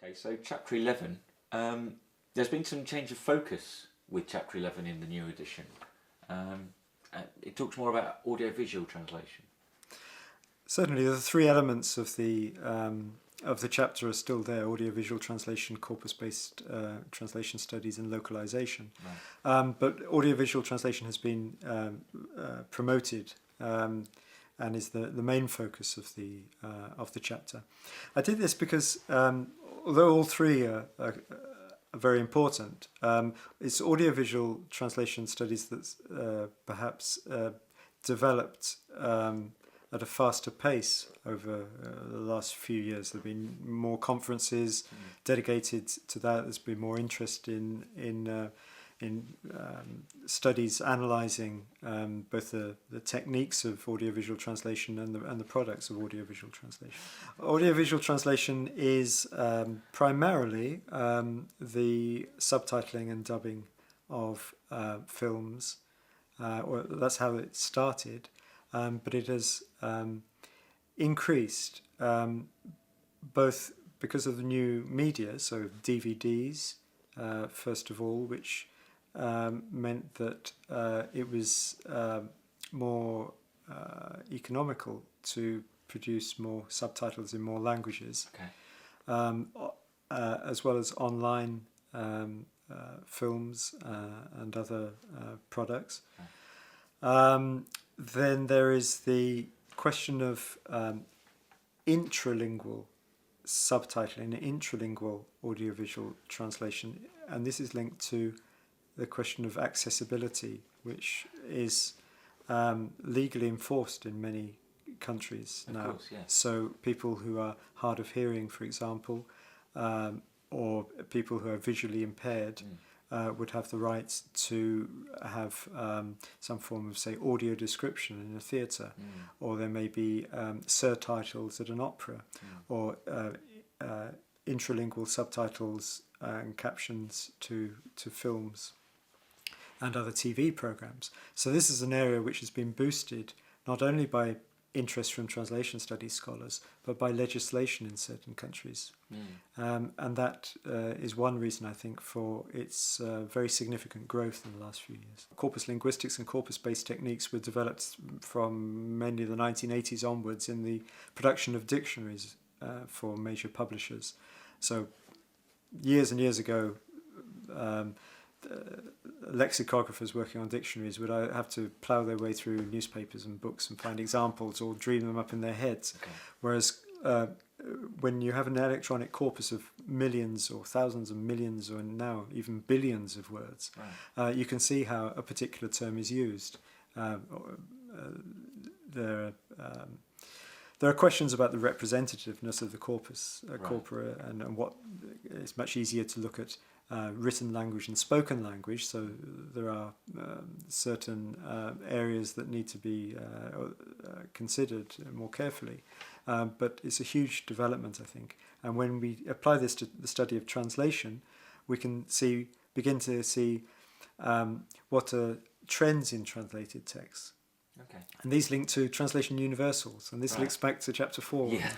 Okay, so chapter 11, there's been some change of focus with chapter 11 in the new edition. It talks more about audio-visual translation. Certainly, the three elements of the chapter are still there: audiovisual translation, corpus-based translation studies, and localization. Right. But audiovisual translation has been promoted and is the main focus of the chapter. I did this because although all three are very important, it's audiovisual translation studies that's perhaps developed at a faster pace over the last few years. There have been more conferences dedicated to that. There's been more interest in studies analysing both the techniques of audiovisual translation and the products of audiovisual translation. Audiovisual translation is primarily the subtitling and dubbing of films, or that's how it started. But it has increased both because of the new media, so DVDs, first of all, which meant that it was more economical to produce more subtitles in more languages, as well as online films and other products. Then there is the question of intralingual subtitling, intralingual audiovisual translation, and this is linked to the question of accessibility, which is legally enforced in many countries now. Of course, yeah. So people who are hard of hearing, for example, or people who are visually impaired, would have the right to have some form of, say, audio description in a theatre, or there may be surtitles at an opera, or intralingual subtitles and captions to films and other TV programs. So this is an area which has been boosted not only by interest from translation studies scholars, but by legislation in certain countries. And that is one reason, I think, for its very significant growth in the last few years. Corpus linguistics and corpus-based techniques were developed from mainly the 1980s onwards in the production of dictionaries for major publishers. So years and years ago, lexicographers working on dictionaries would have to plough their way through newspapers and books and find examples or dream them up in their heads. Whereas when you have an electronic corpus of millions or thousands of millions or now even billions of words, you can see how a particular term is used. There are questions about the representativeness of the corpus corpora, and what it's much easier to look at written language and spoken language, so there are certain areas that need to be considered more carefully. But it's a huge development, I think. And when we apply this to the study of translation, we can begin to see what are trends in translated texts. And these link to translation universals, and this links back to chapter 4. Yeah.